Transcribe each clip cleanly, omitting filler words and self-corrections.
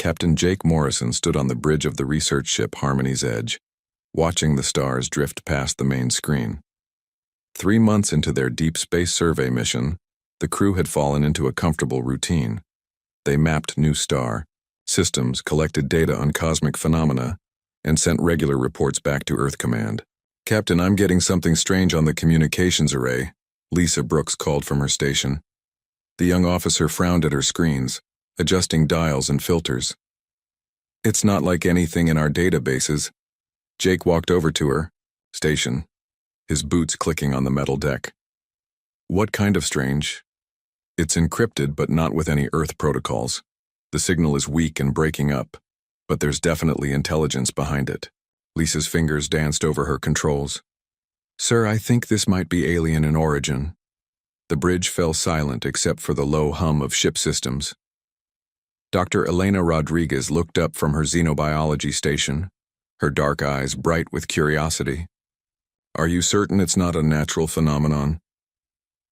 Captain Jake Morrison stood on the bridge of the research ship Harmony's Edge, watching the stars drift past the main screen. 3 months into their deep space survey mission, the crew had fallen into a comfortable routine. They mapped new star systems, collected data on cosmic phenomena, and sent regular reports back to Earth Command. "Captain, I'm getting something strange on the communications array," Lisa Brooks called from her station. The young officer frowned at her screens, adjusting dials and filters. "It's not like anything in our databases." Jake walked over to her station, his boots clicking on the metal deck. "What kind of strange?" "It's encrypted, but not with any Earth protocols. The signal is weak and breaking up, but there's definitely intelligence behind it." Lisa's fingers danced over her controls. "Sir, I think this might be alien in origin." The bridge fell silent except for the low hum of ship systems. Dr. Elena Rodriguez looked up from her xenobiology station, her dark eyes bright with curiosity. "Are you certain it's not a natural phenomenon?"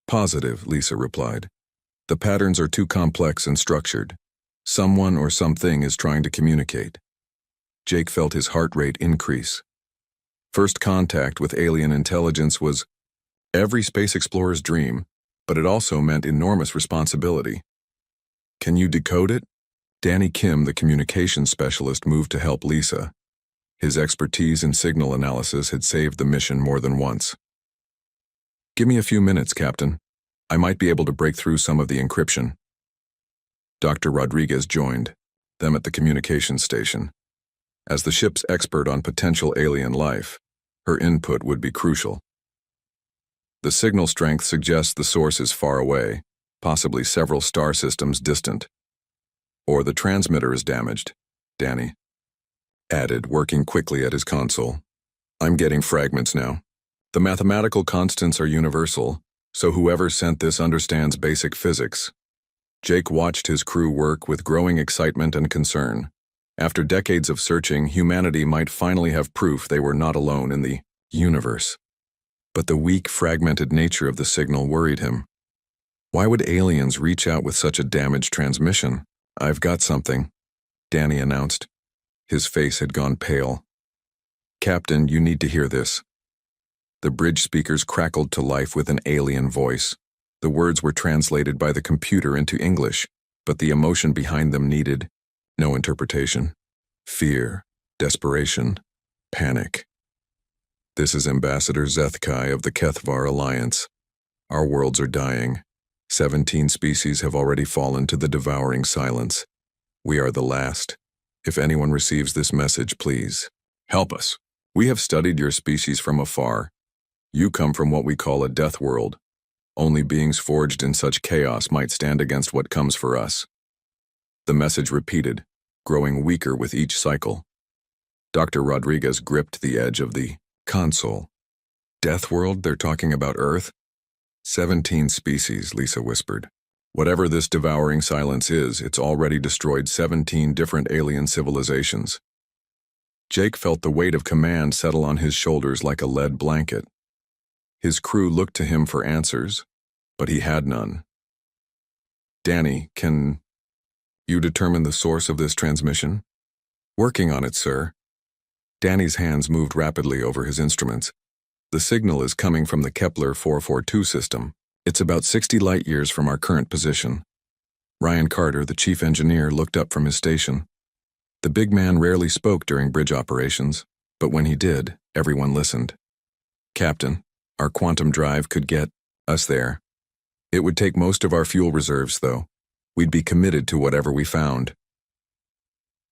"Positive," Lisa replied. "The patterns are too complex and structured. Someone or something is trying to communicate." Jake felt his heart rate increase. First contact with alien intelligence was every space explorer's dream, but it also meant enormous responsibility. "Can you decode it?" Danny Kim, the communications specialist, moved to help Lisa. His expertise in signal analysis had saved the mission more than once. "Give me a few minutes, Captain. I might be able to break through some of the encryption." Dr. Rodriguez joined them at the communications station. As the ship's expert on potential alien life, her input would be crucial. "The signal strength suggests the source is far away, possibly several star systems distant. Or the transmitter is damaged," Danny added, working quickly at his console. "I'm getting fragments now. The mathematical constants are universal, so whoever sent this understands basic physics." Jake watched his crew work with growing excitement and concern. After decades of searching, humanity might finally have proof they were not alone in the universe. But the weak, fragmented nature of the signal worried him. Why would aliens reach out with such a damaged transmission? "I've got something," Danny announced. His face had gone pale. "Captain, you need to hear this." The bridge speakers crackled to life with an alien voice. The words were translated by the computer into English, but the emotion behind them needed no interpretation. Fear, desperation, panic. "This is Ambassador Zethkai of the Kethvar Alliance. Our worlds are dying. 17 species have already fallen to the devouring silence. We are the last. If anyone receives this message, please help us. We have studied your species from afar. You come from what we call a death world. Only beings forged in such chaos might stand against what comes for us." The message repeated, growing weaker with each cycle. Dr. Rodriguez gripped the edge of the console. "Death world? They're talking about Earth?" 17 species, Lisa whispered. "Whatever this devouring silence is, it's already destroyed 17 different alien civilizations." Jake felt the weight of command settle on his shoulders like a lead blanket. His crew looked to him for answers, but he had none. "Danny, can you determine the source of this transmission?" "Working on it, sir." Danny's hands moved rapidly over his instruments. "The signal is coming from the Kepler 442 system. It's about 60 light-years from our current position." Ryan Carter, the chief engineer, looked up from his station. The big man rarely spoke during bridge operations, but when he did, everyone listened. "Captain, our quantum drive could get us there. It would take most of our fuel reserves, though. We'd be committed to whatever we found."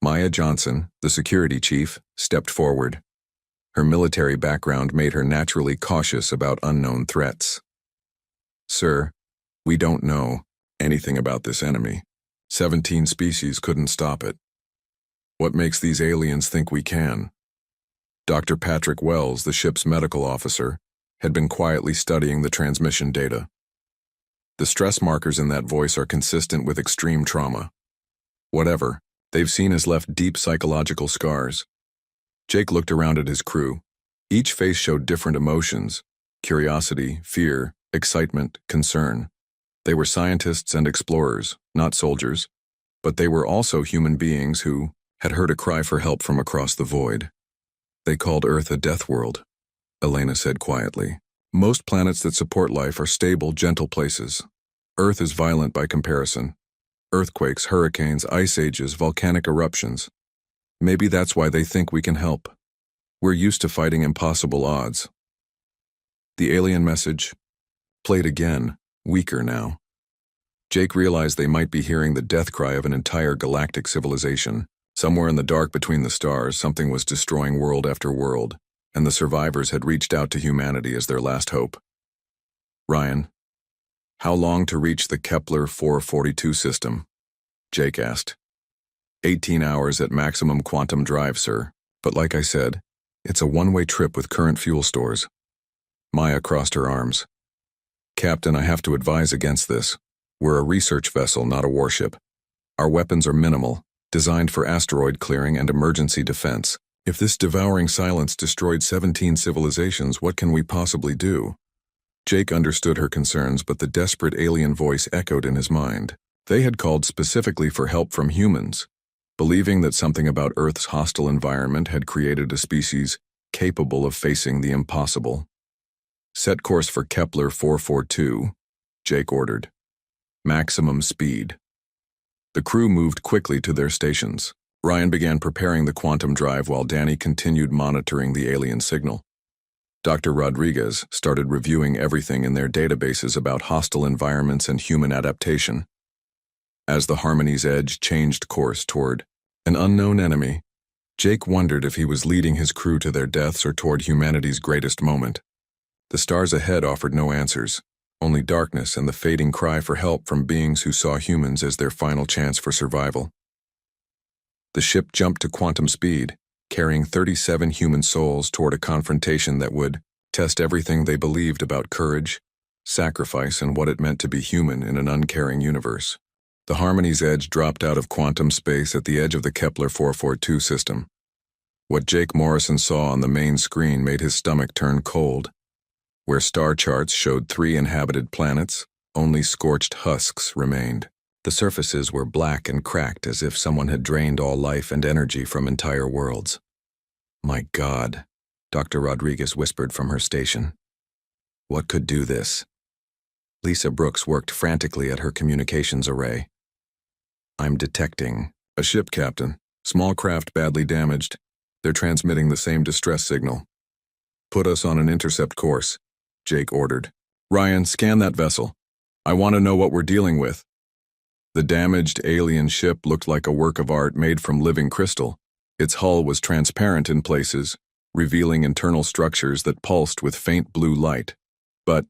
Maya Johnson, the security chief, stepped forward. Her military background made her naturally cautious about unknown threats. "Sir, we don't know anything about this enemy. 17 species couldn't stop it. What makes these aliens think we can?" Dr. Patrick Wells, the ship's medical officer, had been quietly studying the transmission data. "The stress markers in that voice are consistent with extreme trauma. Whatever they've seen has left deep psychological scars." Jake looked around at his crew. Each face showed different emotions: curiosity, fear, excitement, concern. They were scientists and explorers, not soldiers. But they were also human beings who had heard a cry for help from across the void. They called Earth a death world, Elena said quietly. Most planets that support life are stable, gentle places. Earth is violent by comparison. Earthquakes, hurricanes, ice ages, volcanic eruptions. Maybe that's why they think we can help. We're used to fighting impossible odds. The alien message played again, weaker now. Jake realized they might be hearing the death cry of an entire galactic civilization. Somewhere in the dark between the stars, something was destroying world after world, and the survivors had reached out to humanity as their last hope. Ryan, how long to reach the Kepler 442 system? Jake asked. 18 hours at maximum quantum drive, sir. But like I said, it's a one-way trip with current fuel stores. Maya crossed her arms. Captain, I have to advise against this. We're a research vessel, not a warship. Our weapons are minimal, designed for asteroid clearing and emergency defense. If this devouring silence destroyed 17 civilizations, what can we possibly do? Jake understood her concerns, but the desperate alien voice echoed in his mind. They had called specifically for help from humans, believing that something about Earth's hostile environment had created a species capable of facing the impossible. Set course for Kepler 442, Jake ordered. Maximum speed. The crew moved quickly to their stations. Ryan began preparing the quantum drive while Danny continued monitoring the alien signal. Dr. Rodriguez started reviewing everything in their databases about hostile environments and human adaptation. As the Harmony's Edge changed course toward an unknown enemy, Jake wondered if he was leading his crew to their deaths or toward humanity's greatest moment. The stars ahead offered no answers, only darkness and the fading cry for help from beings who saw humans as their final chance for survival. The ship jumped to quantum speed, carrying 37 human souls toward a confrontation that would test everything they believed about courage, sacrifice, and what it meant to be human in an uncaring universe. The Harmony's Edge dropped out of quantum space at the edge of the Kepler 442 system. What Jake Morrison saw on the main screen made his stomach turn cold. Where star charts showed 3 inhabited planets, only scorched husks remained. The surfaces were black and cracked as if someone had drained all life and energy from entire worlds. My God, Dr. Rodriguez whispered from her station. What could do this? Lisa Brooks worked frantically at her communications array. I'm detecting a ship, Captain. Small craft badly damaged. They're transmitting the same distress signal. Put us on an intercept course, Jake ordered. Ryan, scan that vessel. I want to know what we're dealing with. The damaged alien ship looked like a work of art made from living crystal. Its hull was transparent in places, revealing internal structures that pulsed with faint blue light. But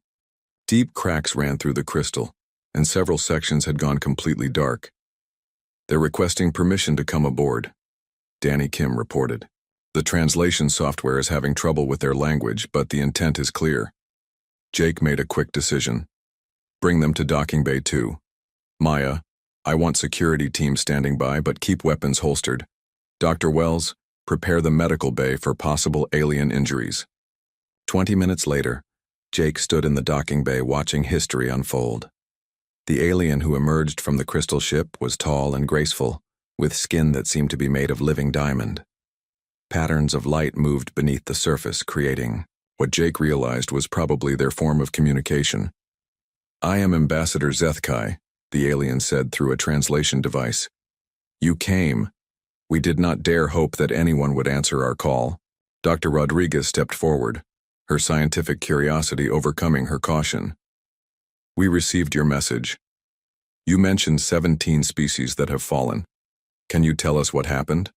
deep cracks ran through the crystal, and several sections had gone completely dark. They're requesting permission to come aboard, Danny Kim reported. The translation software is having trouble with their language, but the intent is clear. Jake made a quick decision. Bring them to Docking Bay 2. Maya, I want security teams standing by, but keep weapons holstered. Dr. Wells, prepare the medical bay for possible alien injuries. 20 minutes later, Jake stood in the docking bay watching history unfold. The alien who emerged from the crystal ship was tall and graceful, with skin that seemed to be made of living diamond. Patterns of light moved beneath the surface, creating what Jake realized was probably their form of communication. I am Ambassador Zethkai, the alien said through a translation device. You came. We did not dare hope that anyone would answer our call. Dr. Rodriguez stepped forward, her scientific curiosity overcoming her caution. We received your message. You mentioned 17 species that have fallen. Can you tell us what happened?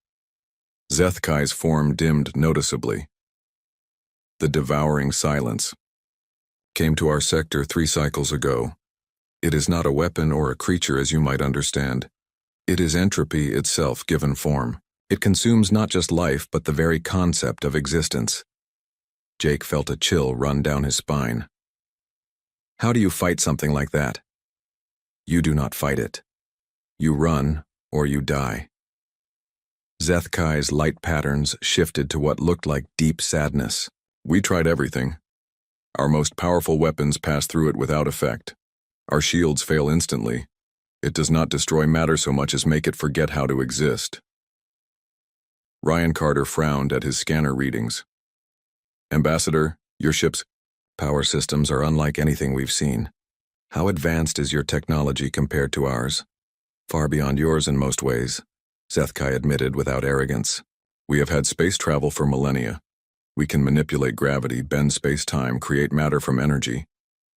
Zethkai's form dimmed noticeably. The devouring silence came to our sector 3 cycles ago. It is not a weapon or a creature as you might understand. It is entropy itself given form. It consumes not just life but the very concept of existence. Jake felt a chill run down his spine. How do you fight something like that? You do not fight it. You run or you die. Zethkai's light patterns shifted to what looked like deep sadness. We tried everything. Our most powerful weapons pass through it without effect. Our shields fail instantly. It does not destroy matter so much as make it forget how to exist. Ryan Carter frowned at his scanner readings. Ambassador, your ship's power systems are unlike anything we've seen. How advanced is your technology compared to ours? Far beyond yours in most ways, Zethkai admitted without arrogance. We have had space travel for millennia. We can manipulate gravity, bend space-time, create matter from energy.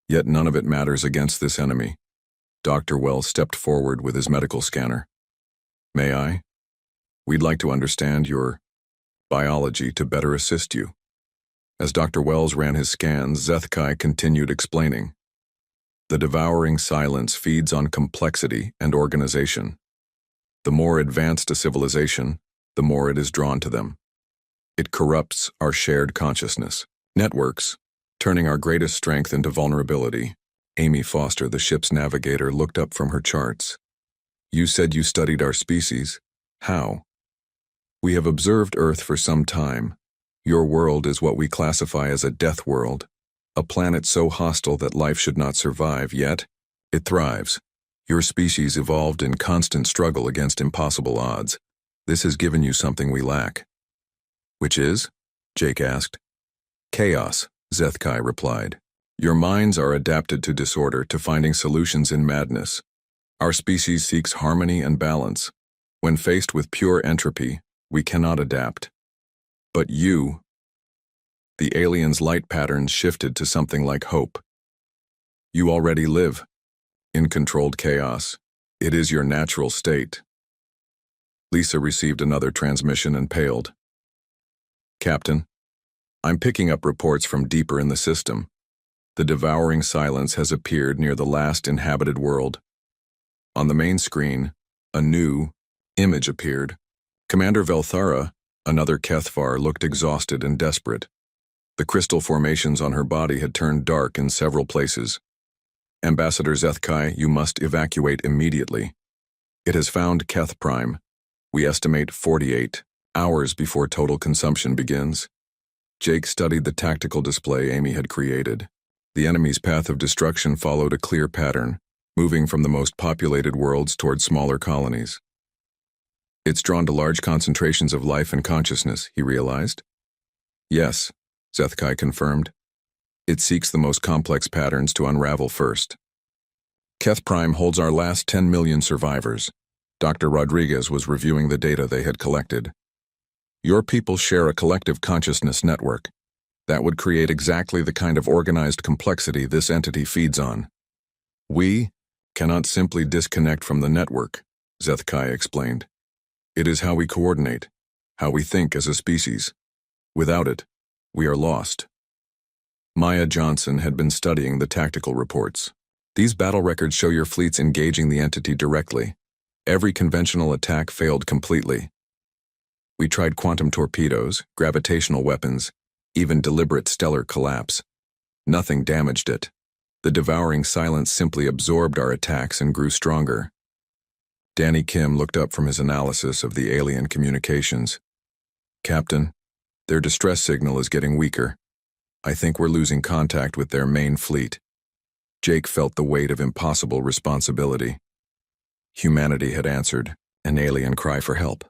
Yet none of it matters against this enemy. Dr. Wells stepped forward with his medical scanner. May I? We'd like to understand your biology to better assist you. As Dr. Wells ran his scans, Zethkai continued explaining. The devouring silence feeds on complexity and organization. The more advanced a civilization, the more it is drawn to them. It corrupts our shared consciousness. Networks, turning our greatest strength into vulnerability. Amy Foster, the ship's navigator, looked up from her charts. You said you studied our species. How? We have observed Earth for some time. Your world is what we classify as a death world, a planet so hostile that life should not survive, yet it thrives. Your species evolved in constant struggle against impossible odds. This has given you something we lack. Which is? Jake asked. Chaos, Zethkai replied. Your minds are adapted to disorder, to finding solutions in madness. Our species seeks harmony and balance. When faced with pure entropy, we cannot adapt. But you, the aliens' light patterns shifted to something like hope. You already live in controlled chaos. It is your natural state. Lisa received another transmission and paled. Captain, I'm picking up reports from deeper in the system. The devouring silence has appeared near the last inhabited world. On the main screen, a new image appeared. Commander Velthara, another Kethvar, looked exhausted and desperate. The crystal formations on her body had turned dark in several places. Ambassador Zethkai, you must evacuate immediately. It has found Keth Prime. We estimate 48 hours before total consumption begins. Jake studied the tactical display Amy had created. The enemy's path of destruction followed a clear pattern, moving from the most populated worlds toward smaller colonies. It's drawn to large concentrations of life and consciousness, he realized. Yes, Zethkai confirmed. It seeks the most complex patterns to unravel first. Keth Prime holds our last 10 million survivors. Dr. Rodriguez was reviewing the data they had collected. Your people share a collective consciousness network. That would create exactly the kind of organized complexity this entity feeds on. We cannot simply disconnect from the network, Zethkai explained. It is how we coordinate, how we think as a species. Without it, we are lost. Maya Johnson had been studying the tactical reports. These battle records show your fleets engaging the entity directly. Every conventional attack failed completely. We tried quantum torpedoes, gravitational weapons, even deliberate stellar collapse. Nothing damaged it. The devouring silence simply absorbed our attacks and grew stronger. Danny Kim looked up from his analysis of the alien communications. Captain, their distress signal is getting weaker. I think we're losing contact with their main fleet. Jake felt the weight of impossible responsibility. Humanity had answered an alien cry for help.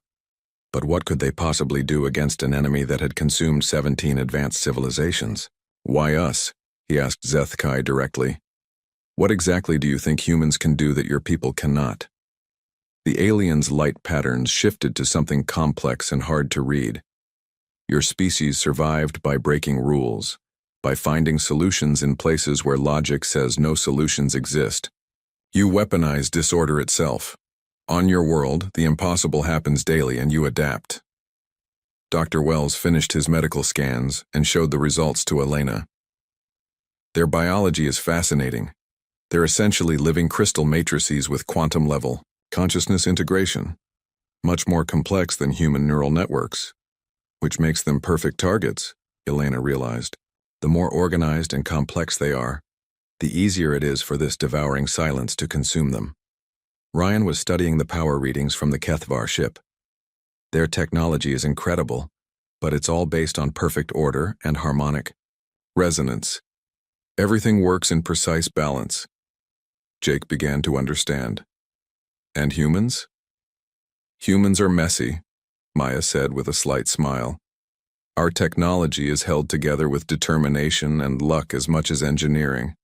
But what could they possibly do against an enemy that had consumed 17 advanced civilizations? Why us? He asked Zethkai directly. What exactly do you think humans can do that your people cannot? The aliens' light patterns shifted to something complex and hard to read. Your species survived by breaking rules, by finding solutions in places where logic says no solutions exist. You weaponize disorder itself. On your world, the impossible happens daily and you adapt. Dr. Wells finished his medical scans and showed the results to Elena. Their biology is fascinating. They're essentially living crystal matrices with quantum-level consciousness integration, much more complex than human neural networks, which makes them perfect targets, Elena realized. The more organized and complex they are, the easier it is for this devouring silence to consume them. Ryan was studying the power readings from the Kethvar ship. Their technology is incredible, but it's all based on perfect order and harmonic resonance. Everything works in precise balance. Jake began to understand. And humans? Humans are messy, Maya said with a slight smile. Our technology is held together with determination and luck as much as engineering.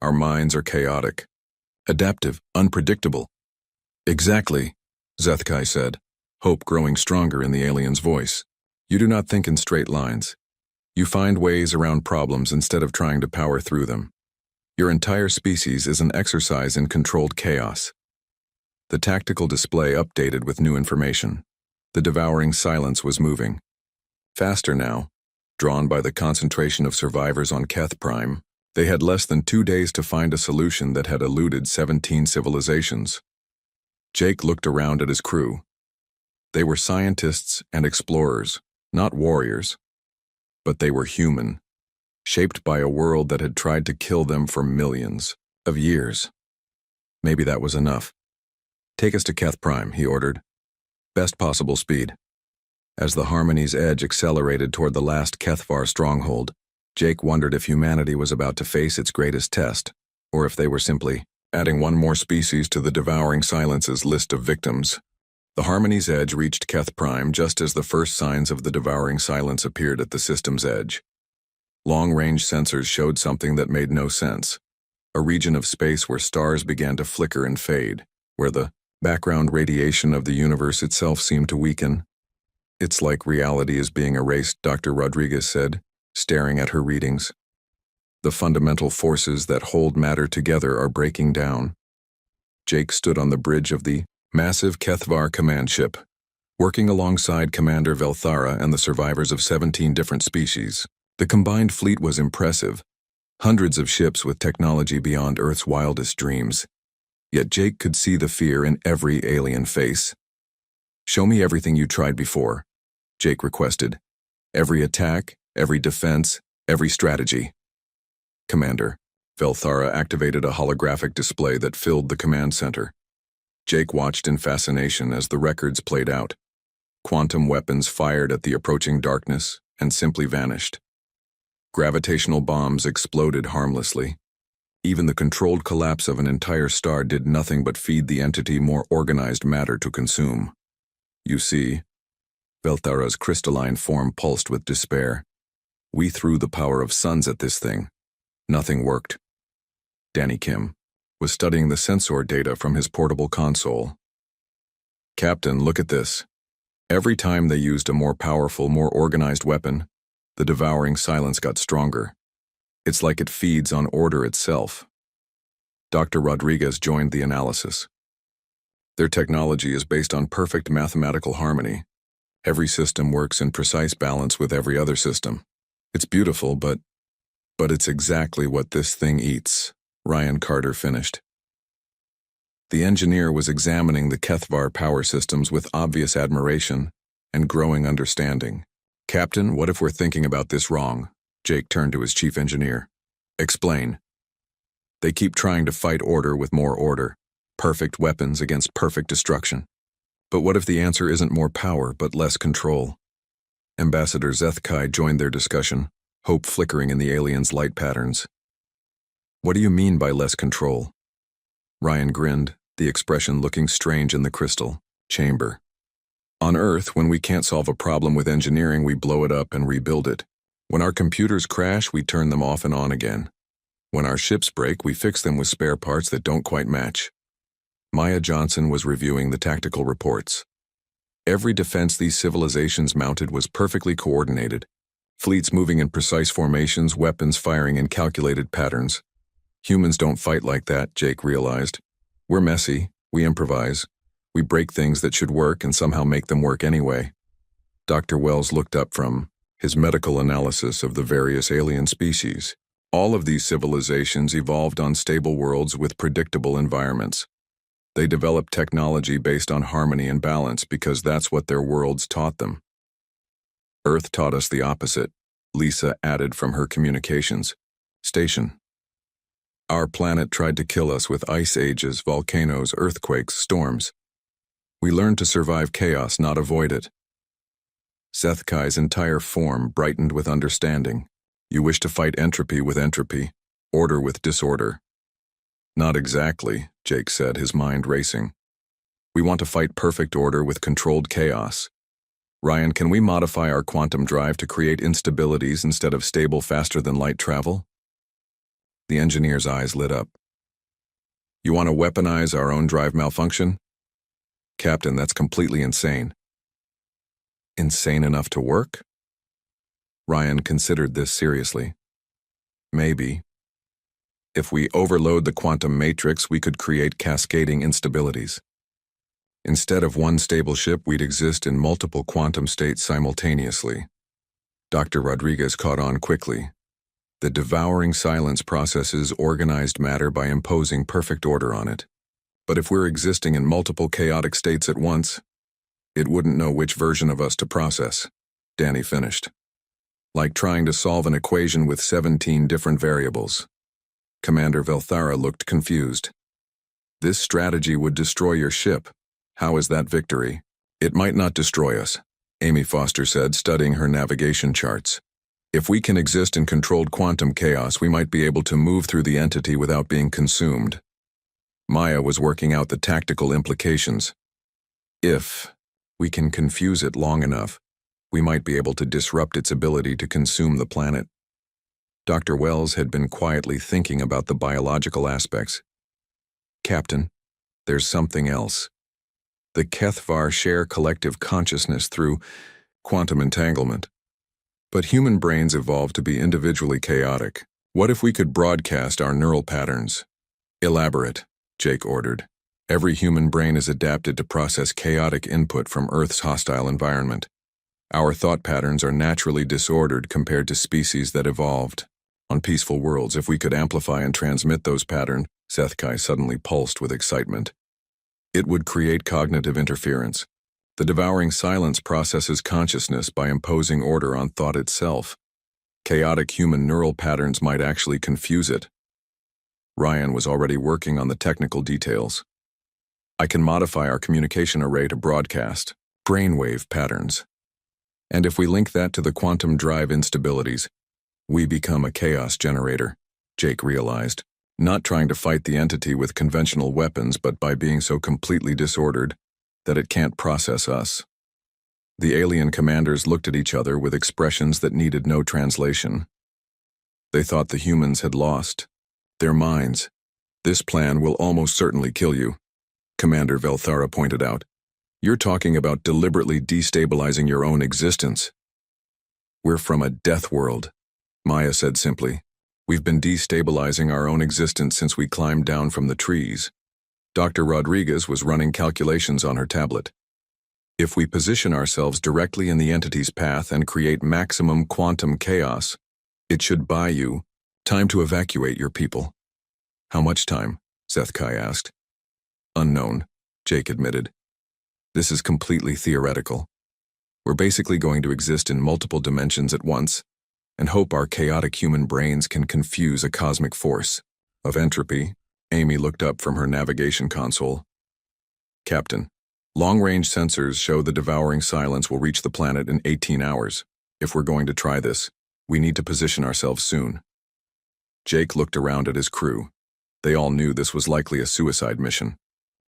Our minds are chaotic, adaptive, unpredictable. Exactly, Zethkai said, hope growing stronger in the alien's voice. You do not think in straight lines. You find ways around problems instead of trying to power through them. Your entire species is an exercise in controlled chaos. The tactical display updated with new information. The devouring silence was moving. Faster now, drawn by the concentration of survivors on Keth Prime. They had less than 2 days to find a solution that had eluded 17 civilizations. Jake looked around at his crew. They were scientists and explorers, not warriors. But they were human, shaped by a world that had tried to kill them for millions of years. Maybe that was enough. Take us to Keth Prime, he ordered. Best possible speed. As the Harmony's edge accelerated toward the last Kethvar stronghold, Jake wondered if humanity was about to face its greatest test, or if they were simply adding one more species to the devouring silence's list of victims. The Harmony's edge reached Keth Prime just as the first signs of the devouring silence appeared at the system's edge. Long-range sensors showed something that made no sense. A region of space where stars began to flicker and fade, where the background radiation of the universe itself seemed to weaken. It's like reality is being erased, Dr. Rodriguez said, staring at her readings. The fundamental forces that hold matter together are breaking down. Jake stood on the bridge of the massive Kethvar command ship, working alongside Commander Velthara and the survivors of 17 different species. The combined fleet was impressive, hundreds of ships with technology beyond Earth's wildest dreams. Yet Jake could see the fear in every alien face. Show me everything you tried before, Jake requested. Every attack, every defense, every strategy. Commander, Velthara activated a holographic display that filled the command center. Jake watched in fascination as the records played out. Quantum weapons fired at the approaching darkness and simply vanished. Gravitational bombs exploded harmlessly. Even the controlled collapse of an entire star did nothing but feed the entity more organized matter to consume. You see, Velthara's crystalline form pulsed with despair. We threw the power of suns at this thing. Nothing worked. Danny Kim was studying the sensor data from his portable console. Captain, look at this. Every time they used a more powerful, more organized weapon, the devouring silence got stronger. It's like it feeds on order itself. Dr. Rodriguez joined the analysis. Their technology is based on perfect mathematical harmony. Every system works in precise balance with every other system. It's beautiful, but it's exactly what this thing eats, Ryan Carter finished. The engineer was examining the Kethvar power systems with obvious admiration and growing understanding. Captain, what if we're thinking about this wrong? Jake turned to his chief engineer. Explain. They keep trying to fight order with more order, perfect weapons against perfect destruction. But what if the answer isn't more power, but less control? Ambassador Zethkai joined their discussion, hope flickering in the aliens' light patterns. What do you mean by less control? Ryan grinned, the expression looking strange in the crystal chamber. On Earth, when we can't solve a problem with engineering, we blow it up and rebuild it. When our computers crash, we turn them off and on again. When our ships break, we fix them with spare parts that don't quite match. Maya Johnson was reviewing the tactical reports. Every defense these civilizations mounted was perfectly coordinated. Fleets moving in precise formations, weapons firing in calculated patterns. Humans don't fight like that, Jake realized. We're messy, we improvise. We break things that should work and somehow make them work anyway. Dr. Wells looked up from his medical analysis of the various alien species. All of these civilizations evolved on stable worlds with predictable environments. They developed technology based on harmony and balance because that's what their worlds taught them. Earth taught us the opposite, Lisa added from her communications station. Our planet tried to kill us with ice ages, volcanoes, earthquakes, storms. We learned to survive chaos, not avoid it. Zethkai's entire form brightened with understanding. You wish to fight entropy with entropy, order with disorder. Not exactly, Jake said, his mind racing. We want to fight perfect order with controlled chaos. Ryan, can we modify our quantum drive to create instabilities instead of stable faster-than-light travel? The engineer's eyes lit up. You want to weaponize our own drive malfunction? Captain, that's completely insane. Insane enough to work? Ryan considered this seriously. Maybe. If we overload the quantum matrix, we could create cascading instabilities. Instead of one stable ship, we'd exist in multiple quantum states simultaneously. Dr. Rodriguez caught on quickly. The devouring silence processes organized matter by imposing perfect order on it. But if we're existing in multiple chaotic states at once, it wouldn't know which version of us to process. Danny finished. Like trying to solve an equation with 17 different variables. Commander Velthara looked confused. This strategy would destroy your ship. How is that victory? It might not destroy us, Amy Foster said, studying her navigation charts. If we can exist in controlled quantum chaos, we might be able to move through the entity without being consumed. Maya was working out the tactical implications. If we can confuse it long enough, we might be able to disrupt its ability to consume the planet. Dr. Wells had been quietly thinking about the biological aspects. Captain, there's something else. The Kethvar share collective consciousness through quantum entanglement. But human brains evolved to be individually chaotic. What if we could broadcast our neural patterns? Elaborate, Jake ordered. Every human brain is adapted to process chaotic input from Earth's hostile environment. Our thought patterns are naturally disordered compared to species that evolved. On peaceful worlds, if we could amplify and transmit those patterns, Sethkai suddenly pulsed with excitement. It would create cognitive interference. The devouring silence processes consciousness by imposing order on thought itself. Chaotic human neural patterns might actually confuse it. Ryan was already working on the technical details. I can modify our communication array to broadcast brainwave patterns. And if we link that to the quantum drive instabilities, we become a chaos generator, Jake realized. Not trying to fight the entity with conventional weapons, but by being so completely disordered that it can't process us. The alien commanders looked at each other with expressions that needed no translation. They thought the humans had lost their minds. This plan will almost certainly kill you, Commander Velthara pointed out. You're talking about deliberately destabilizing your own existence. We're from a death world, Maya said simply. We've been destabilizing our own existence since we climbed down from the trees. Dr. Rodriguez was running calculations on her tablet. If we position ourselves directly in the entity's path and create maximum quantum chaos, it should buy you time to evacuate your people. How much time? Sethkai asked. Unknown, Jake admitted. This is completely theoretical. We're basically going to exist in multiple dimensions at once, and hope our chaotic human brains can confuse a cosmic force. Of entropy, Amy looked up from her navigation console. Captain, long-range sensors show the devouring silence will reach the planet in 18 hours. If we're going to try this, we need to position ourselves soon. Jake looked around at his crew. They all knew this was likely a suicide mission.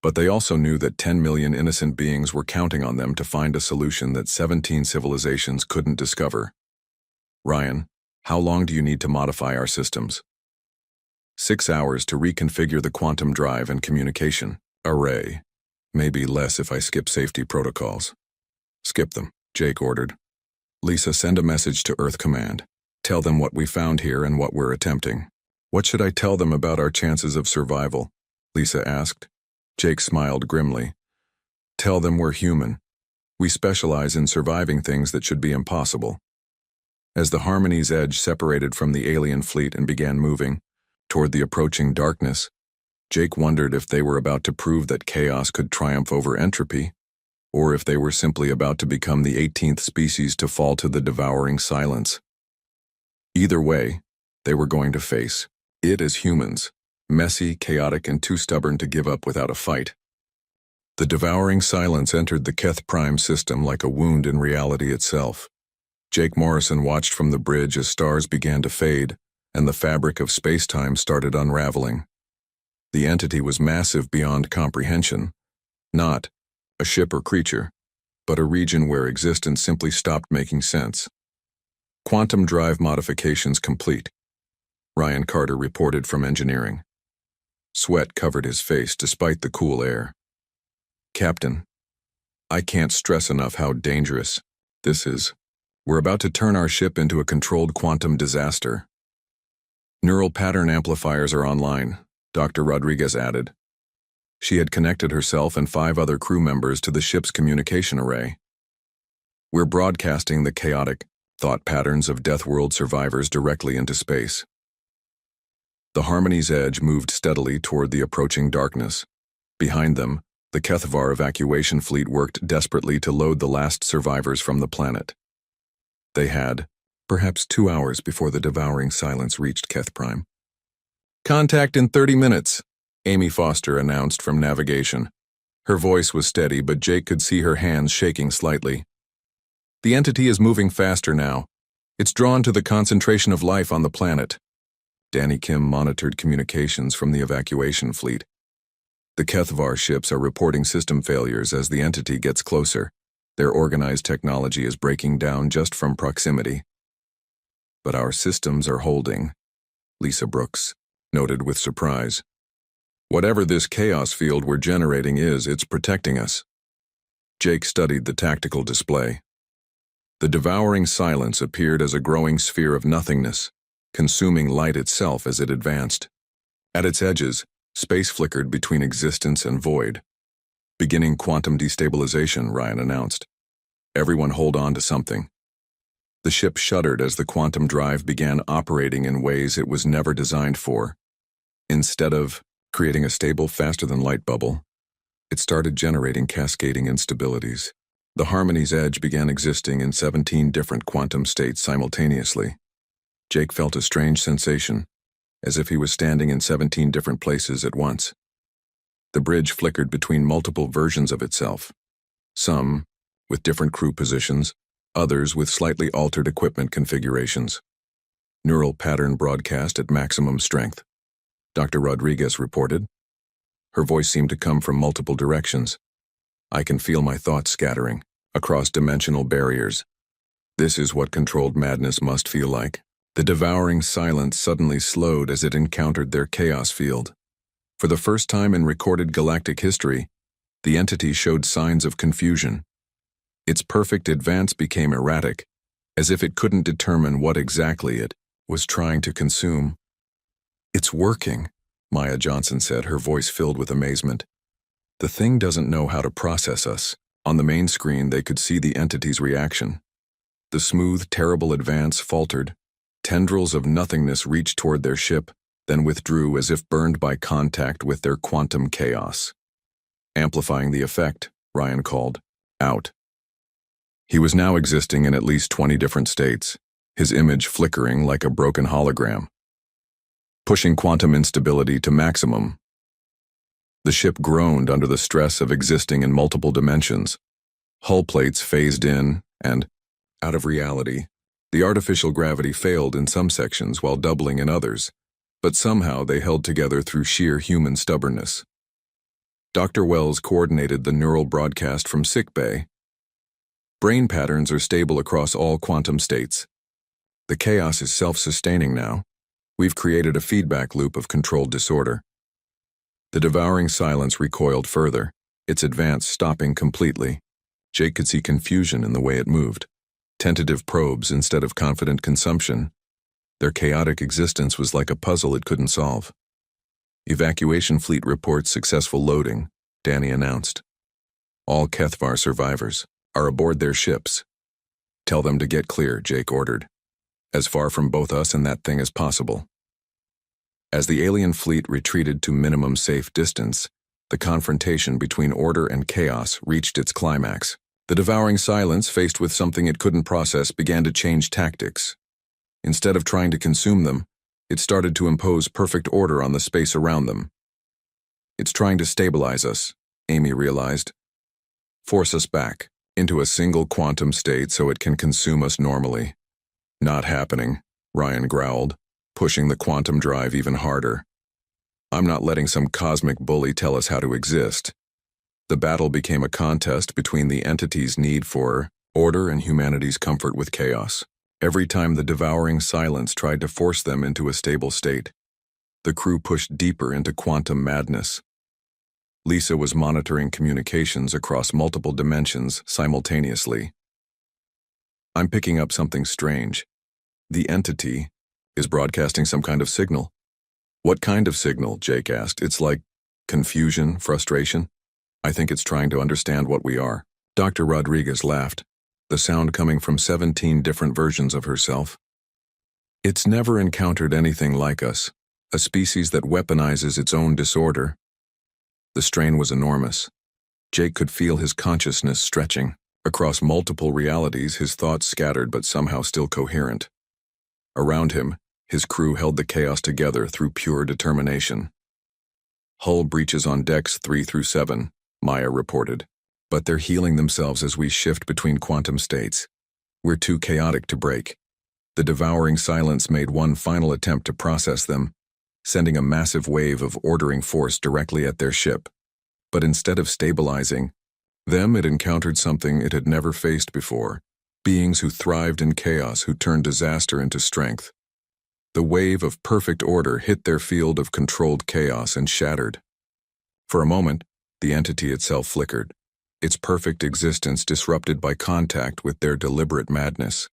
But they also knew that 10 million innocent beings were counting on them to find a solution that 17 civilizations couldn't discover. Ryan, how long do you need to modify our systems? 6 hours to reconfigure the quantum drive and communication array. Maybe less if I skip safety protocols. Skip them, Jake ordered. Lisa, send a message to Earth Command. Tell them what we found here and what we're attempting. What should I tell them about our chances of survival? Lisa asked. Jake smiled grimly. Tell them we're human. We specialize in surviving things that should be impossible. As the Harmony's Edge separated from the alien fleet and began moving toward the approaching darkness, Jake wondered if they were about to prove that chaos could triumph over entropy, or if they were simply about to become the 18th species to fall to the devouring silence. Either way, they were going to face it as humans, messy, chaotic, and too stubborn to give up without a fight. The devouring silence entered the Keth Prime system like a wound in reality itself. Jake Morrison watched from the bridge as stars began to fade, and the fabric of space-time started unraveling. The entity was massive beyond comprehension, Not a ship or creature, but a region where existence simply stopped making sense. Quantum drive modifications complete, Ryan Carter reported from engineering. Sweat covered his face despite the cool air. Captain, I can't stress enough how dangerous this is. We're about to turn our ship into a controlled quantum disaster. Neural pattern amplifiers are online, Dr. Rodriguez added. She had connected herself and 5 other crew members to the ship's communication array. We're broadcasting the chaotic thought patterns of Deathworld survivors directly into space. The Harmony's edge moved steadily toward the approaching darkness. Behind them, the Kethvar evacuation fleet worked desperately to load the last survivors from the planet. They had, perhaps 2 hours before the devouring silence reached Keth Prime. Contact in 30 minutes, Amy Foster announced from navigation. Her voice was steady, but Jake could see her hands shaking slightly. The entity is moving faster now. It's drawn to the concentration of life on the planet. Danny Kim monitored communications from the evacuation fleet. The Kethvar ships are reporting system failures as the entity gets closer. Their organized technology is breaking down just from proximity. But our systems are holding, Lisa Brooks noted with surprise. Whatever this chaos field we're generating is, it's protecting us. Jake studied the tactical display. The devouring silence appeared as a growing sphere of nothingness, consuming light itself as it advanced. At its edges, space flickered between existence and void. Beginning quantum destabilization, Ryan announced. Everyone hold on to something. The ship shuddered as the quantum drive began operating in ways it was never designed for. Instead of creating a stable, faster-than-light bubble, it started generating cascading instabilities. The Harmony's edge began existing in 17 different quantum states simultaneously. Jake felt a strange sensation, as if he was standing in 17 different places at once. The bridge flickered between multiple versions of itself, some with different crew positions, others with slightly altered equipment configurations. Neural pattern broadcast at maximum strength, Dr. Rodriguez reported. Her voice seemed to come from multiple directions. I can feel my thoughts scattering across dimensional barriers. This is what controlled madness must feel like. The devouring silence suddenly slowed as it encountered their chaos field. For the first time in recorded galactic history, the entity showed signs of confusion. Its perfect advance became erratic, as if it couldn't determine what exactly it was trying to consume. It's working, Maya Johnson said, her voice filled with amazement. The thing doesn't know how to process us. On the main screen, they could see the entity's reaction. The smooth, terrible advance faltered. Tendrils of nothingness reached toward their ship, then withdrew as if burned by contact with their quantum chaos. Amplifying the effect, Ryan called, out. He was now existing in at least 20 different states, his image flickering like a broken hologram. Pushing quantum instability to maximum. The ship groaned under the stress of existing in multiple dimensions. Hull plates phased in, and, out of reality, the artificial gravity failed in some sections while doubling in others, but somehow they held together through sheer human stubbornness. Dr. Wells coordinated the neural broadcast from sickbay. Brain patterns are stable across all quantum states. The chaos is self-sustaining now. We've created a feedback loop of controlled disorder. The devouring silence recoiled further, its advance stopping completely. Jake could see confusion in the way it moved. Tentative probes instead of confident consumption. Their chaotic existence was like a puzzle it couldn't solve. Evacuation fleet reports successful loading, Danny announced. All Kethvar survivors are aboard their ships. Tell them to get clear, Jake ordered. As far from both us and that thing as possible. As the alien fleet retreated to minimum safe distance, the confrontation between order and chaos reached its climax. The devouring silence, faced with something it couldn't process, began to change tactics. Instead of trying to consume them, it started to impose perfect order on the space around them. It's trying to stabilize us, Amy realized. Force us back into a single quantum state so it can consume us normally. Not happening, Ryan growled, pushing the quantum drive even harder. I'm not letting some cosmic bully tell us how to exist. The battle became a contest between the entity's need for order and humanity's comfort with chaos. Every time the devouring silence tried to force them into a stable state, the crew pushed deeper into quantum madness. Lisa was monitoring communications across multiple dimensions simultaneously. "I'm picking up something strange. The entity is broadcasting some kind of signal." "What kind of signal?" Jake asked. "It's like confusion, frustration. I think it's trying to understand what we are." Dr. Rodriguez laughed, the sound coming from 17 different versions of herself. "It's never encountered anything like us, a species that weaponizes its own disorder." The strain was enormous. Jake could feel his consciousness stretching. Across multiple realities, his thoughts scattered but somehow still coherent. Around him, his crew held the chaos together through pure determination. "Hull breaches on decks 3 through 7, Maya reported. "But they're healing themselves as we shift between quantum states. We're too chaotic to break." The devouring silence made one final attempt to process them, sending a massive wave of ordering force directly at their ship. But instead of stabilizing them, it encountered something it had never faced before: beings who thrived in chaos, who turned disaster into strength. The wave of perfect order hit their field of controlled chaos and shattered. For a moment, the entity itself flickered, its perfect existence disrupted by contact with their deliberate madness.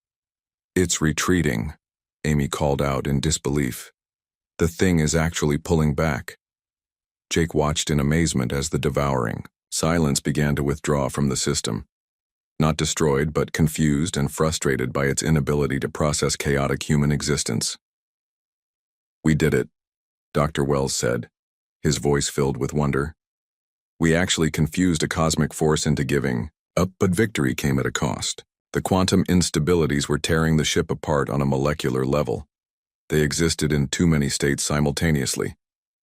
"It's retreating," Amy called out in disbelief. "The thing is actually pulling back." Jake watched in amazement as the devouring silence began to withdraw from the system. Not destroyed, but confused and frustrated by its inability to process chaotic human existence. "We did it," Dr. Wells said, his voice filled with wonder. "We actually confused a cosmic force into giving up, but victory came at a cost. The quantum instabilities were tearing the ship apart on a molecular level. They existed in too many states simultaneously,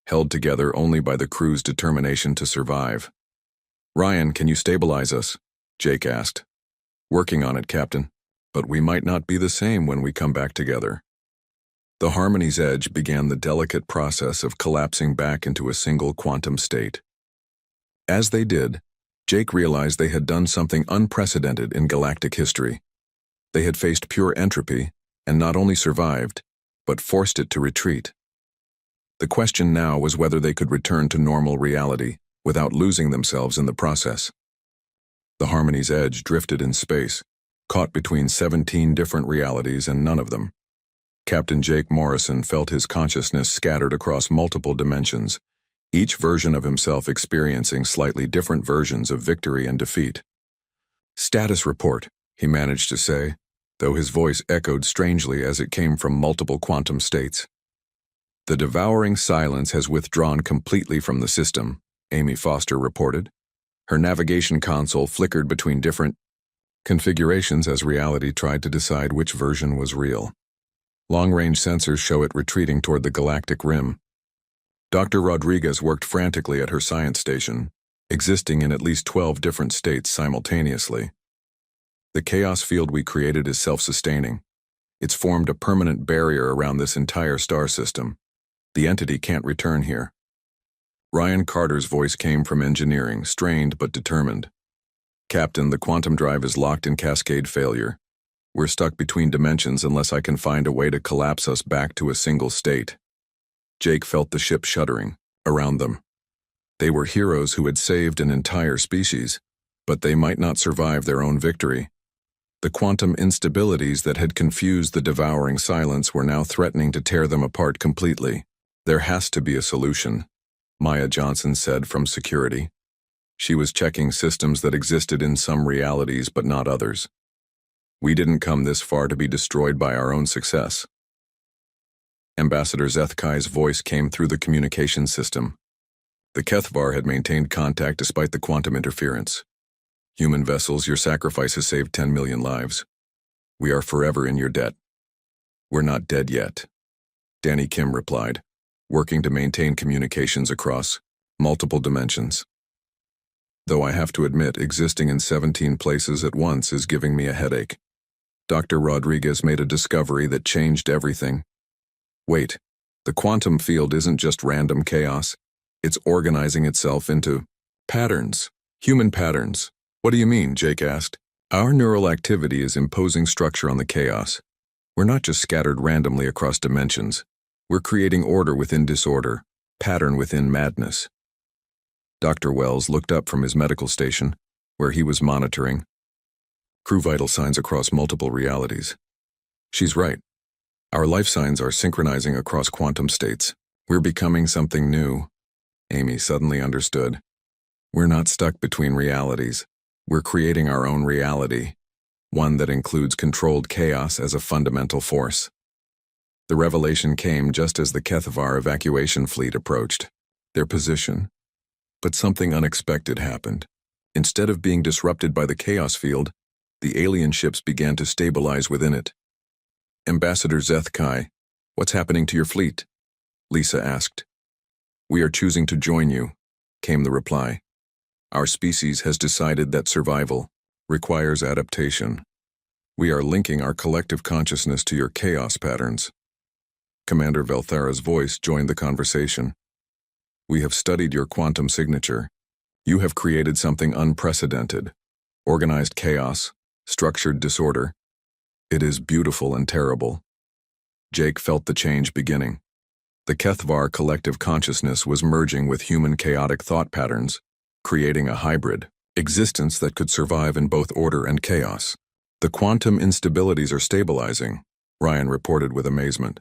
held together only by the crew's determination to survive." "Ryan, can you stabilize us?" Jake asked. "Working on it, Captain. But we might not be the same when we come back together." The Harmony's Edge began the delicate process of collapsing back into a single quantum state. As they did, Jake realized they had done something unprecedented in galactic history. They had faced pure entropy, and not only survived, but forced it to retreat. The question now was whether they could return to normal reality without losing themselves in the process. The Harmony's Edge drifted in space, caught between 17 different realities and none of them. Captain Jake Morrison felt his consciousness scattered across multiple dimensions, each version of himself experiencing slightly different versions of victory and defeat. "Status report," he managed to say, though his voice echoed strangely as it came from multiple quantum states. "The devouring silence has withdrawn completely from the system," Amy Foster reported. Her navigation console flickered between different configurations as reality tried to decide which version was real. Long-range sensors show it retreating toward the galactic rim. Dr. Rodriguez worked frantically at her science station, existing in at least 12 different states simultaneously. "The chaos field we created is self-sustaining. It's formed a permanent barrier around this entire star system. The entity can't return here." Ryan Carter's voice came from engineering, strained but determined. "Captain, the quantum drive is locked in cascade failure. We're stuck between dimensions unless I can find a way to collapse us back to a single state." Jake felt the ship shuddering around them. They were heroes who had saved an entire species, but they might not survive their own victory. The quantum instabilities that had confused the devouring silence were now threatening to tear them apart completely. "There has to be a solution," Maya Johnson said from security. She was checking systems that existed in some realities but not others. "We didn't come this far to be destroyed by our own success." Ambassador Zethkai's voice came through the communication system. "The Kethvar had maintained contact despite the quantum interference. Human vessels, your sacrifice has saved 10 million lives. We are forever in your debt." "We're not dead yet," Danny Kim replied, working to maintain communications across multiple dimensions. "Though I have to admit, existing in 17 places at once is giving me a headache." Dr. Rodriguez made a discovery that changed everything. "Wait, the quantum field isn't just random chaos. It's organizing itself into patterns. Human patterns. What do you mean? Jake asked. Our neural activity is imposing structure on the chaos. We're not just scattered randomly across dimensions. We're creating order within disorder, pattern within madness. Dr. Wells looked up from his medical station, where he was monitoring crew vital signs across multiple realities. She's right. Our life signs are synchronizing across quantum states. We're becoming something new. Amy suddenly understood. We're not stuck between realities. We're creating our own reality, one that includes controlled chaos as a fundamental force. The revelation came just as the Kethvar evacuation fleet approached their position. But something unexpected happened. Instead of being disrupted by the chaos field, the alien ships began to stabilize within it. Ambassador Zethkai, what's happening to your fleet? Lisa asked. We are choosing to join you, came the reply. Our species has decided that survival requires adaptation. We are linking our collective consciousness to your chaos patterns. Commander Velthara's voice joined the conversation. We have studied your quantum signature. You have created something unprecedented. Organized chaos, structured disorder. It is beautiful and terrible. Jake felt the change beginning. The Kethvar collective consciousness was merging with human chaotic thought patterns, creating a hybrid existence that could survive in both order and chaos. The quantum instabilities are stabilizing, Ryan reported with amazement.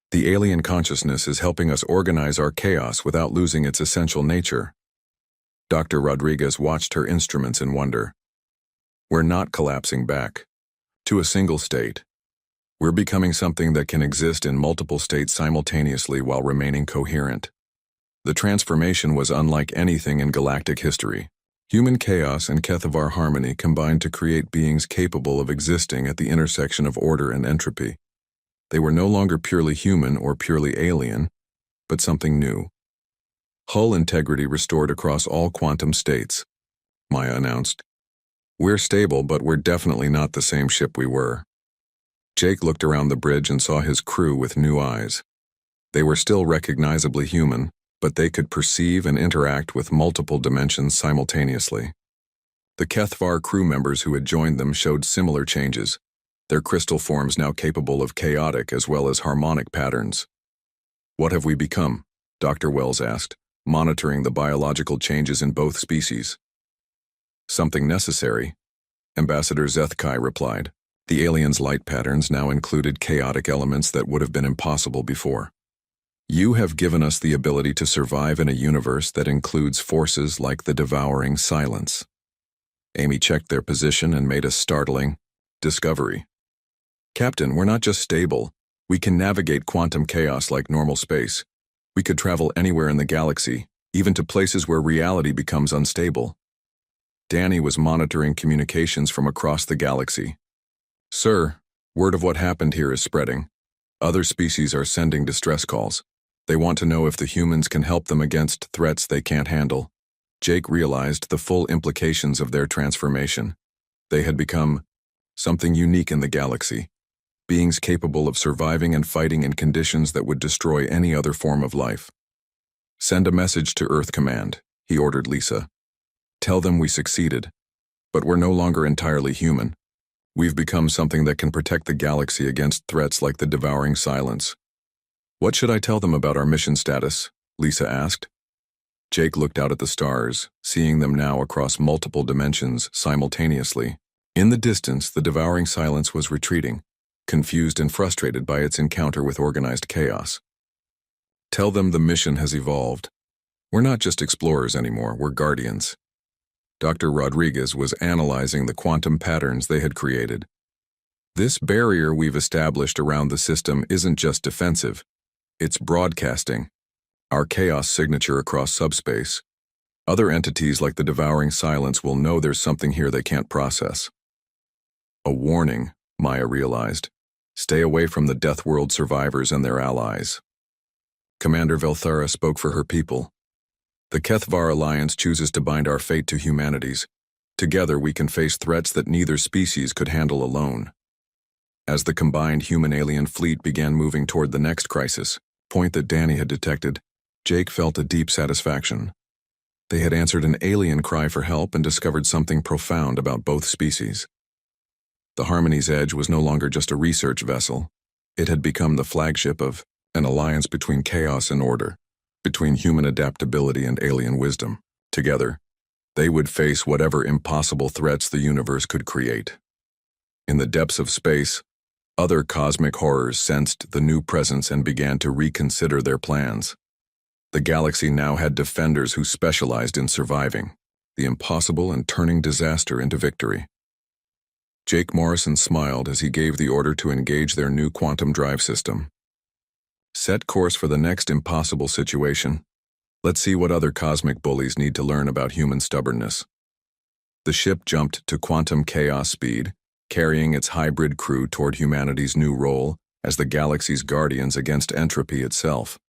The alien consciousness is helping us organize our chaos without losing its essential nature. Dr. Rodriguez watched her instruments in wonder. We're not collapsing back to a single state. We're becoming something that can exist in multiple states simultaneously while remaining coherent. The transformation was unlike anything in galactic history. Human chaos and Kethvar harmony combined to create beings capable of existing at the intersection of order and entropy. They were no longer purely human or purely alien, but something new. Hull integrity restored across all quantum states, Maya announced. We're stable, but we're definitely not the same ship we were. Jake looked around the bridge and saw his crew with new eyes. They were still recognizably human, but they could perceive and interact with multiple dimensions simultaneously. The Kethvar crew members who had joined them showed similar changes, their crystal forms now capable of chaotic as well as harmonic patterns. What have we become? Dr. Wells asked, monitoring the biological changes in both species. Something necessary, Ambassador Zethkai replied. The aliens' light patterns now included chaotic elements that would have been impossible before. You have given us the ability to survive in a universe that includes forces like the devouring silence. Amy checked their position and made a startling discovery. Captain, we're not just stable. We can navigate quantum chaos like normal space. We could travel anywhere in the galaxy, even to places where reality becomes unstable. Danny was monitoring communications from across the galaxy. Sir, word of what happened here is spreading. Other species are sending distress calls. They want to know if the humans can help them against threats they can't handle. Jake realized the full implications of their transformation. They had become something unique in the galaxy, beings capable of surviving and fighting in conditions that would destroy any other form of life. Send a message to Earth Command, he ordered Lisa. Tell them we succeeded, but we're no longer entirely human. We've become something that can protect the galaxy against threats like the devouring silence. What should I tell them about our mission status? Lisa asked. Jake looked out at the stars, seeing them now across multiple dimensions simultaneously. In the distance, the devouring silence was retreating, confused and frustrated by its encounter with organized chaos. Tell them the mission has evolved. We're not just explorers anymore, we're guardians. Dr. Rodriguez was analyzing the quantum patterns they had created. This barrier we've established around the system isn't just defensive, it's broadcasting. Our chaos signature across subspace. Other entities like the devouring silence will know there's something here they can't process. A warning, Maya realized. Stay away from the Deathworld survivors and their allies. Commander Velthara spoke for her people. The Kethvar Alliance chooses to bind our fate to humanity's. Together we can face threats that neither species could handle alone. As the combined human-alien fleet began moving toward the next crisis, point that Danny had detected, Jake felt a deep satisfaction. They had answered an alien cry for help and discovered something profound about both species. The Harmony's Edge was no longer just a research vessel. It had become the flagship of an alliance between chaos and order, between human adaptability and alien wisdom. Together, they would face whatever impossible threats the universe could create. In the depths of space, other cosmic horrors sensed the new presence and began to reconsider their plans. The galaxy now had defenders who specialized in surviving the impossible and turning disaster into victory. Jake Morrison smiled as he gave the order to engage their new quantum drive system. Set course for the next impossible situation. Let's see what other cosmic bullies need to learn about human stubbornness. The ship jumped to quantum chaos speed, carrying its hybrid crew toward humanity's new role as the galaxy's guardians against entropy itself.